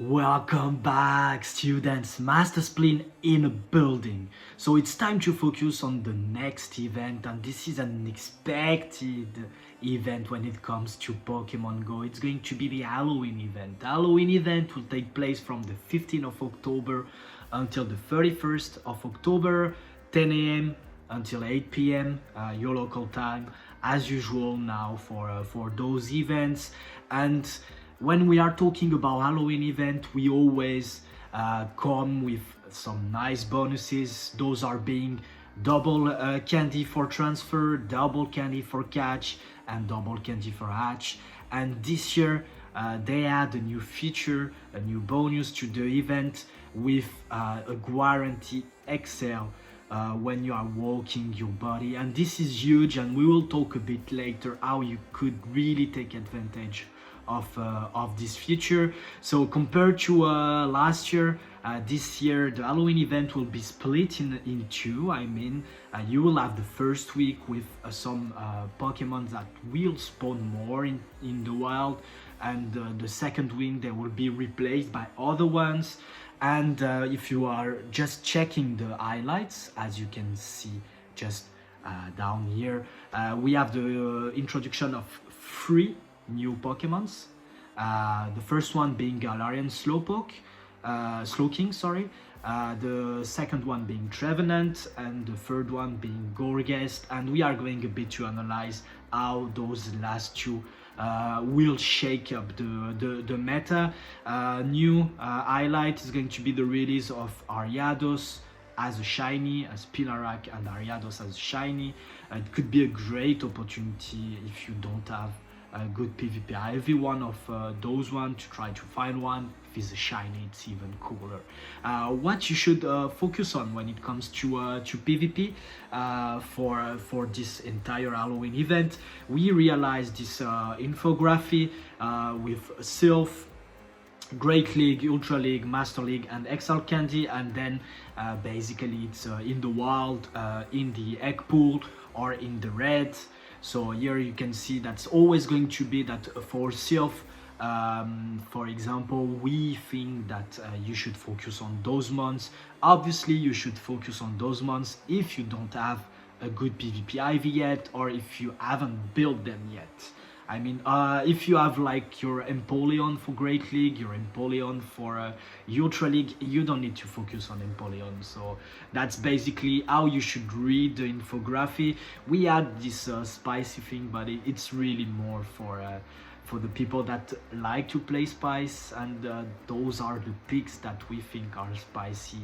Welcome back, students. Master Spleen in a building. So it's time to focus on the next event, and this is an unexpected event when it comes to Pokemon Go. It's going to be the Halloween event. The Halloween event will take place from the 15th of October until the 31st of October, 10 a.m. until 8 p.m. Your local time, as usual now for those events. And when we are talking about Halloween event, we always come with some nice bonuses. Those are being double candy for transfer, double candy for catch, and double candy for hatch. And this year they add a new feature, a new bonus to the event with a guarantee XL when you are walking your body, and this is huge, and we will talk a bit later how you could really take advantage of this feature. So compared to last year, this year the Halloween event will be split in two. You will have the first week with some Pokemon that will spawn more in the wild, and the second week they will be replaced by other ones. And if you are just checking the highlights, as you can see just down here, we have the introduction of 3 new Pokemons. The first one being Galarian Slowking, sorry. The second one being Trevenant, and the third one being Gourgeist. And we are going a bit to analyze how those last two will shake up the meta. New highlight is going to be the release of Ariados as a shiny, as Pilarak and Ariados as a shiny. It could be a great opportunity if you don't have a good PvP. Every one of those ones to try to find one. If it's a shiny, it's even cooler. What you should focus on when it comes to PvP for this entire Halloween event, we realized this infographic with Sylph, Great League, Ultra League, Master League, and XL Candy, and then basically it's in the wild, in the egg pool, or in the red. So here you can see that's always going to be that for Sylph. For example, we think that you should focus on those months. Obviously, you should focus on those months if you don't have a good PvP IV yet, or if you haven't built them yet. If you have like your Empoleon for Great League, your Empoleon for Ultra League, you don't need to focus on Empoleon. So that's basically how you should read the infographic. We had this spicy thing, but it's really more for the people that like to play spice, and those are the picks that we think are spicy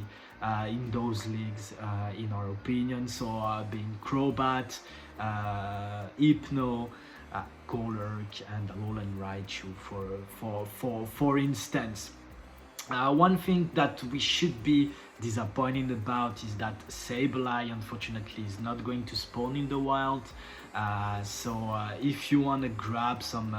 in those leagues, in our opinion. So being Crobat, Hypno, Golurk, and Alolan Raichu for instance. One thing that we should be disappointed about is that Sableye unfortunately is not going to spawn in the wild. So if you want to grab some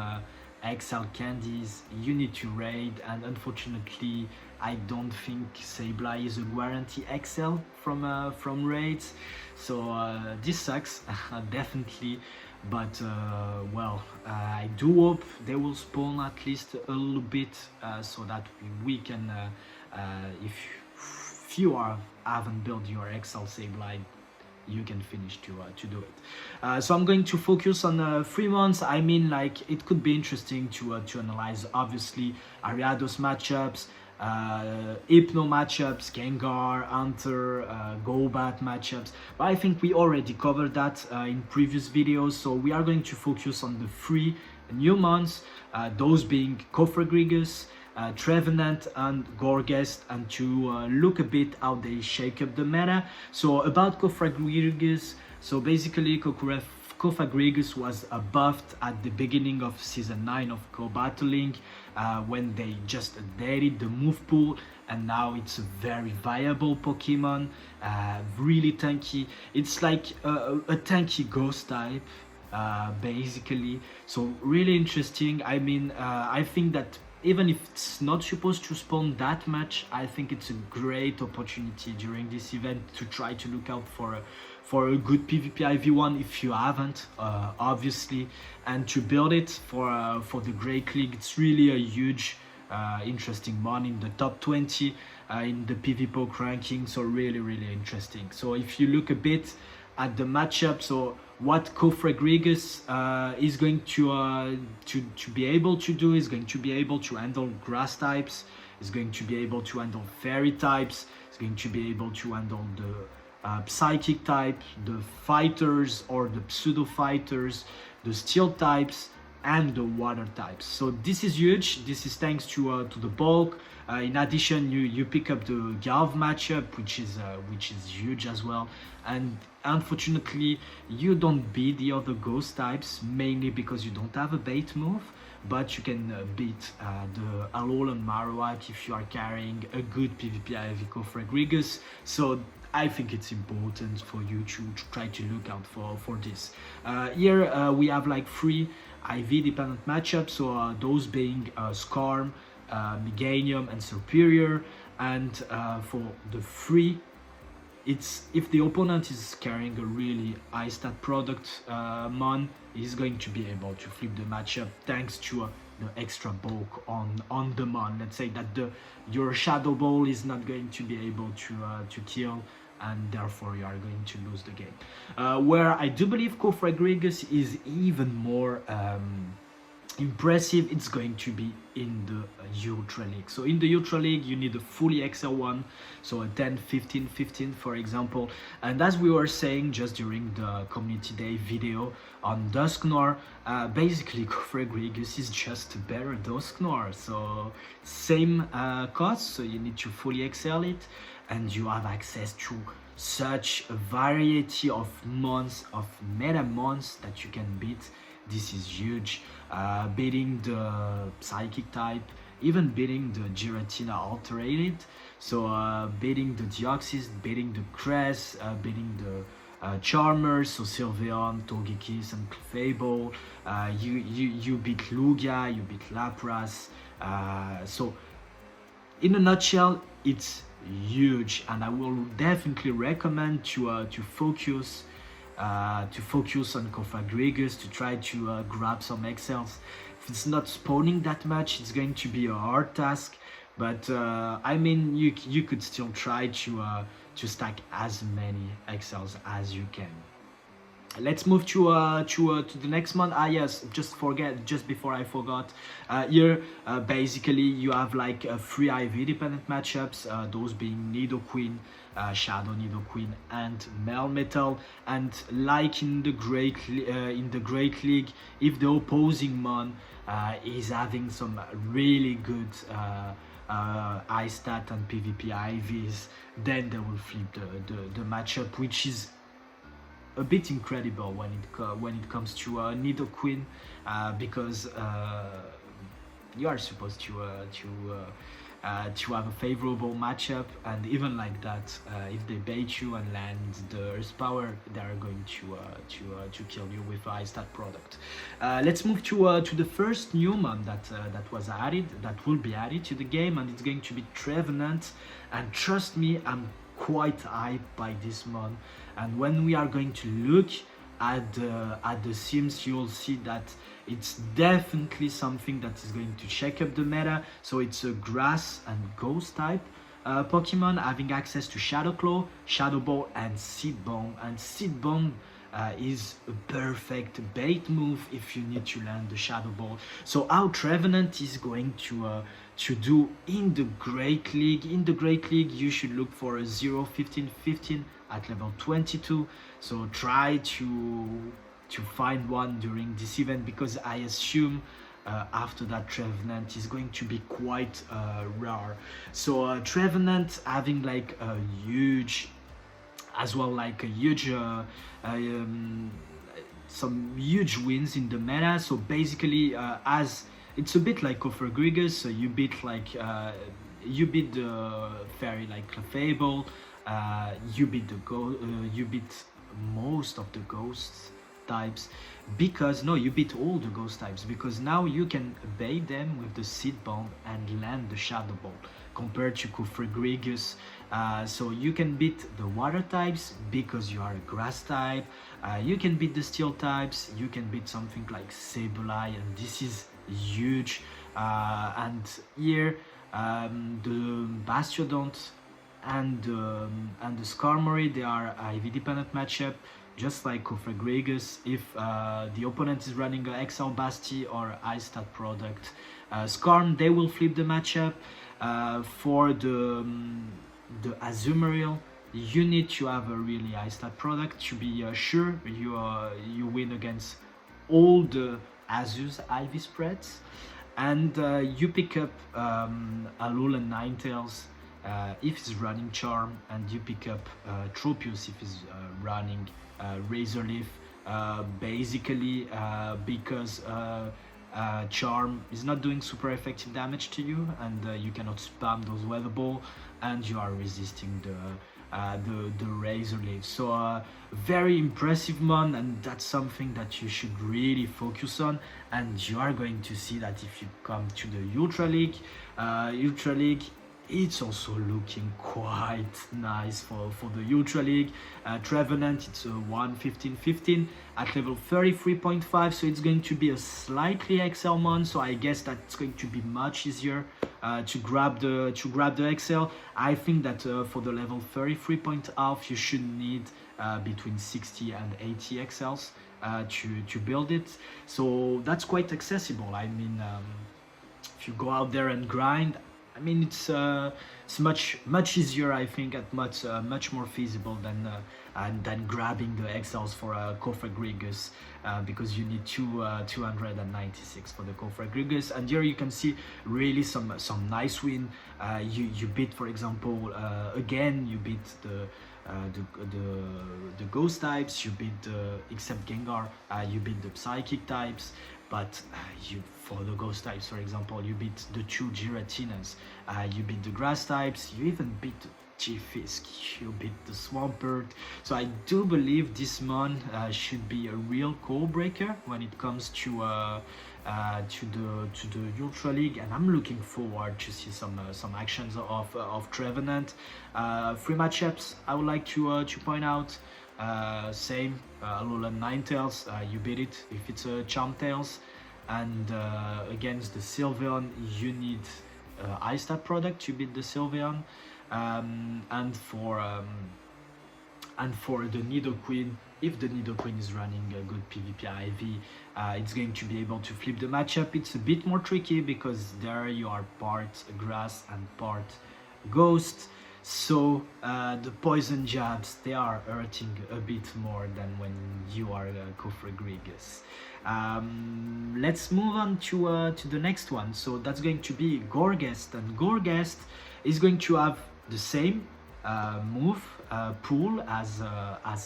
XL candies, you need to raid, and unfortunately I don't think Sableye is a guarantee XL from raids. So this sucks definitely. But I do hope they will spawn at least a little bit, so that we can, if you haven't built your XL Sableye, you can finish to do it. So I'm going to focus on 3 months. It could be interesting to analyze obviously Ariados matchups, Hypno matchups, Gengar, Hunter, Golbat matchups, but I think we already covered that in previous videos. So we are going to focus on the 3 new months, those being Cofragrigis, Trevenant, and Gourgeist, and to look a bit how they shake up the meta. So about Cofragrigis, so basically Cofagrigus was buffed at the beginning of season 9 of Co-Battling, when they just updated the move pool, and now it's a very viable Pokemon, really tanky. It's like a tanky ghost type, basically. So really interesting. I think that even if it's not supposed to spawn that much, I think it's a great opportunity during this event to try to look out for a good PvP IV1 if you haven't, obviously, and to build it for the Great League. It's really a huge interesting mon in the top 20 in the PvP ranking, so really interesting. So if you look a bit at the matchup, so what Cofragrigis is going to be able to do is going to be able to handle grass types, is going to be able to handle fairy types, is going to be able to handle the psychic type, the fighters or the pseudo fighters, the steel types, and the water types. So this is huge. This is thanks to the bulk. In addition, you pick up the Galv matchup, which is huge as well. And unfortunately, you don't beat the other ghost types, mainly because you don't have a bait move. But you can beat the Alolan and Marowak if you are carrying a good PvP IV Cofragrigis. So I think it's important for you to try to look out for this. Here we have like 3 IV dependent matchups, so those being Skarm, Meganium, and Superior. And for the 3, it's if the opponent is carrying a really high stat product mon, he's going to be able to flip the matchup thanks to the extra bulk on the mon. Let's say that your Shadow Ball is not going to be able to kill, and therefore you are going to lose the game. Where I do believe Cofragrigis is even more impressive, it's going to be in the Ultra League. So in the Ultra League you need a fully XL one, so a 10, 15, 15 for example. And as we were saying just during the community day video on Dusknoir, basically Cofragrigis is just a better Dusknoir, so same cost, so you need to fully XL it, and you have access to such a variety of mons, of meta mons that you can beat. This is huge. Beating the psychic type, even beating the Giratina alterated, so beating the Deoxys, beating the Cress, beating the Charmers, so Sylveon, Togekiss, and Clefable. You beat Lugia, you beat Lapras. So in a nutshell, it's huge, and I will definitely recommend to focus on Cofagrigus, to try to grab some XLs. If it's not spawning that much, it's going to be a hard task, but I mean you could still try to stack as many XLs as you can. Let's move to the next one. Yes, just before I forgot, here basically you have like 3 IV dependent matchups, those being Nidoqueen, Shadow Nidoqueen, and Melmetal. And like in the Great League, if the opposing mon is having some really good high stat and PvP IVs, then they will flip the matchup, which is a bit incredible when it comes to Nidoqueen, because you are supposed to have a favorable matchup, and even like that, if they bait you and land the Earth Power, they are going to kill you with a high stat product. Let's move to the first new mon that will be added to the game, and it's going to be Trevenant. And trust me, I'm quite hyped by this mon, and when we are going to look at the sims, you'll see that it's definitely something that is going to shake up the meta. So it's a grass and ghost type Pokemon, having access to Shadow Claw, Shadow Ball, and Seed Bomb. And Seed Bomb is a perfect bait move if you need to land the Shadow Ball. So how Trevenant is going to do in the Great League. In the Great League, you should look for a 0, 15, 15 at level 22. So try to find one during this event, because I assume after that Trevenant is going to be quite rare. So Trevenant having like a huge, as well, like a huge some huge wins in the meta. So basically, as it's a bit like Cofragrigis, so you beat the fairy like Clefable, you beat most of the ghosts types, because you beat all the ghost types, because now you can bait them with the Seed Bomb and land the Shadow Ball, compared to Cofragrigis. So you can beat the water types because you are a grass type, you can beat the steel types, you can beat something like Sableye, and this is huge. and here the Bastiodont and the Skarmory, they are IV dependent matchup, just like Cofragrigis. If the opponent is running a XL Basti or Ice Stat product Skarm, they will flip the matchup. For the Azumarill, you need to have a really high stat product to be sure you win against all the Azus IV spreads, and you pick up Alolan Ninetales if he's running Charm, and you pick up Tropius if he's running Razor Leaf, basically because Charm is not doing super effective damage to you, and you cannot spam those Weather Ball, and you are resisting the Razor Leaf. So very impressive mon, and that's something that you should really focus on, and you are going to see that if you come to the Ultra League, it's also looking quite nice for the Ultra League. Trevenant, it's a 1-15-15 at level 33.5, so it's going to be a slightly XL mon, so I guess that's going to be much easier to grab the XL. I think that for the level 33.5 you should need between 60 and 80 XLs to build it, so that's quite accessible. I mean, if you go out there and grind, I mean, it's much easier, I think, and much more feasible than grabbing the XLs for a Cofragrigis, because you need 296 for the Cofragrigis. And here you can see really some nice win. You beat, for example, again, you beat the ghost types, you beat the, except Gengar, you beat the psychic types, but for the ghost types, for example, you beat the 2 Giratinas, you beat the grass types, you even beat the G-Fisk, you beat the Swampert. So I do believe this mon should be a real code breaker when it comes to the Ultra League, and I'm looking forward to see some actions of Trevenant. 3 matchups I would like to point out. Same, Alolan Ninetales, you beat it if it's a Charmtails, and against the Sylveon you need Ice Stat product to beat the Sylveon, and for the Nidoqueen, if the Nidoqueen is running a good PvP IV, it's going to be able to flip the matchup. It's a bit more tricky because there you are part grass and part ghost, so the poison jabs, they are hurting a bit more than when you are Cofragrigis. Let's move on to the next one. So that's going to be Gourgeist, and Gourgeist is going to have the same move pool as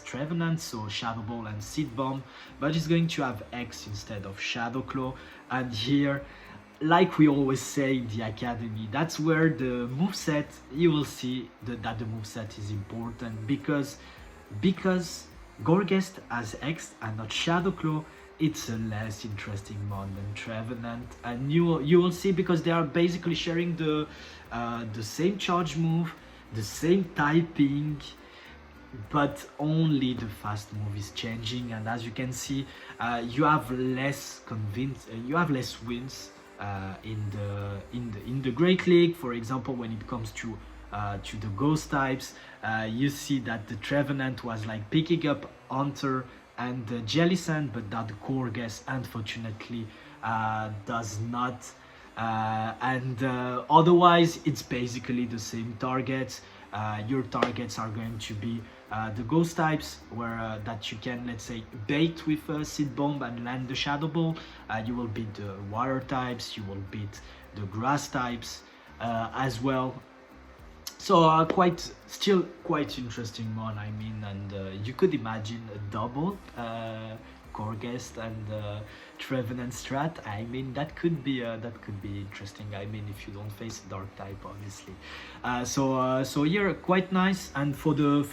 Trevenant, so Shadow Ball and Seed Bomb, but it's going to have X instead of Shadow Claw. And here, like we always say in the academy, that's where the moveset, you will see that the moveset is important, because Gourgeist has X and not Shadow Claw. It's a less interesting mon than Trevenant, and you will see, because they are basically sharing the same charge move, the same typing, but only the fast move is changing. And as you can see, you have less wins in the Great League. For example, when it comes to the ghost types, you see that the Trevenant was like picking up Hunter and the Jellicent, but that the Gourgeist unfortunately does not. Otherwise, it's basically the same targets. Your targets are going to be the ghost types, where that you can, let's say, bait with a Seed Bomb and land the Shadow Ball. You will beat the water types, you will beat the grass types as well. So still quite interesting mon, I mean, and you could imagine a double Gourgeist and Trevenant strat. I mean, that could be interesting. I mean, if you don't face a dark type, obviously. So here, quite nice. And for the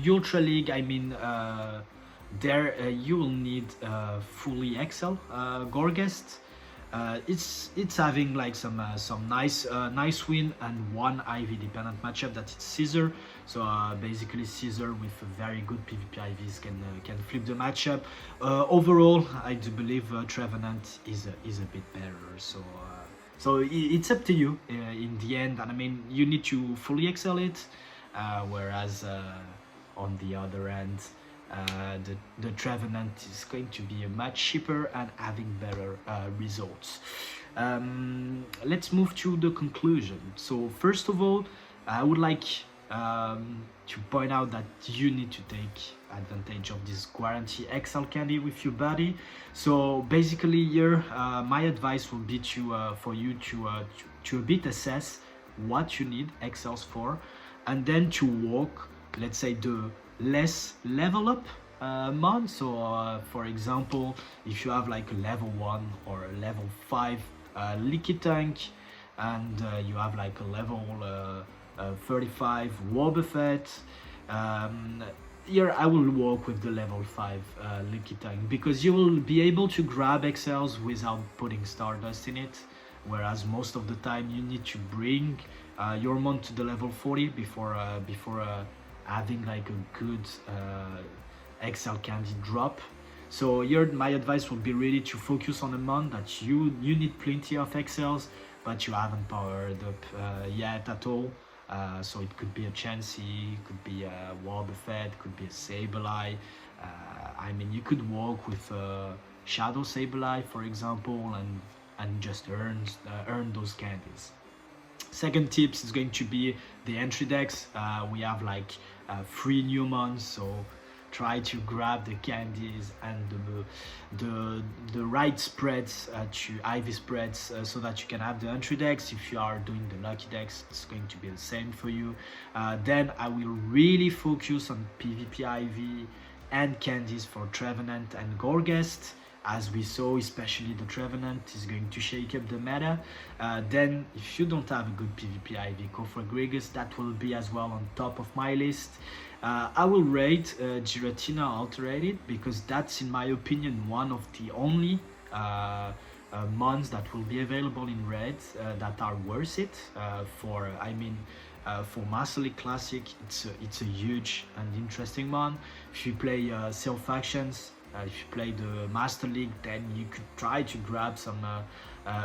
Ultra League, I mean, there you will need fully XL Gourgeist. It's having like some nice win and one IV dependent matchup, that it's Scissor. So basically Scissor with a very good PvP IVs can flip the matchup. Overall, I do believe Trevenant is a bit better. So So it's up to you in the end, and I mean you need to fully excel it, whereas on the other end, the Trevenant is going to be much cheaper and having better results. Let's move to the conclusion. So first of all, I would like to point out that you need to take advantage of this guarantee XL candy with your buddy. So basically here my advice will be to for you to a bit assess what you need XLs for, and then to walk, let's say, the less level up mod. So for example, if you have like a level 1 or a level 5 leaky tank, and you have like a level 35 war buffet, here I will work with the level 5 leaky tank, because you will be able to grab XLs without putting stardust in it, whereas most of the time you need to bring your mon to the level 40 before having like a good XL candy drop. So here my advice would be really to focus on a mon that you need plenty of XLs, but you haven't powered up yet at all. So it could be a Chansey, could be a Wobbuffet, could be a Sableye. I mean, you could walk with a Shadow Sableye, for example, and just earn those candies. Second tips is going to be the entry decks. We have like 3 new mons, so try to grab the candies and the right spreads to IV spreads, so that you can have the entry decks. If you are doing the lucky decks, it's going to be the same for you. Then I will really focus on PvP IV and candies for Trevenant and Gourgeist. As we saw, especially the Trevenant is going to shake up the meta. Then if you don't have a good PvP IV Cofragrigis, that will be as well on top of my list. I will rate Giratina Alterated, because that's, in my opinion, one of the only mons that will be available in red that are worth it. For Master League Classic, it's a huge and interesting mon. If you play Self Factions, if you play the Master League, then you could try to grab some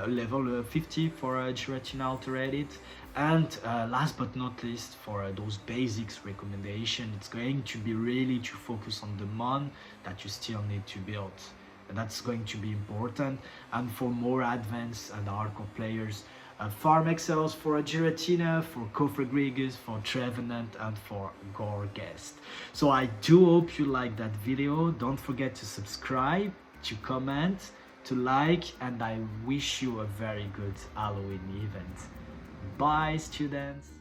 level 50 for Giratina Alterated. And last but not least, for those basics recommendation, it's going to be really to focus on the mon that you still need to build. And that's going to be important. And for more advanced and hardcore players, farm XLs for Giratina, for Cofragrigis, for Trevenant, and for Gourgeist. So I do hope you like that video. Don't forget to subscribe, to comment, to like, and I wish you a very good Halloween event. Bye, students!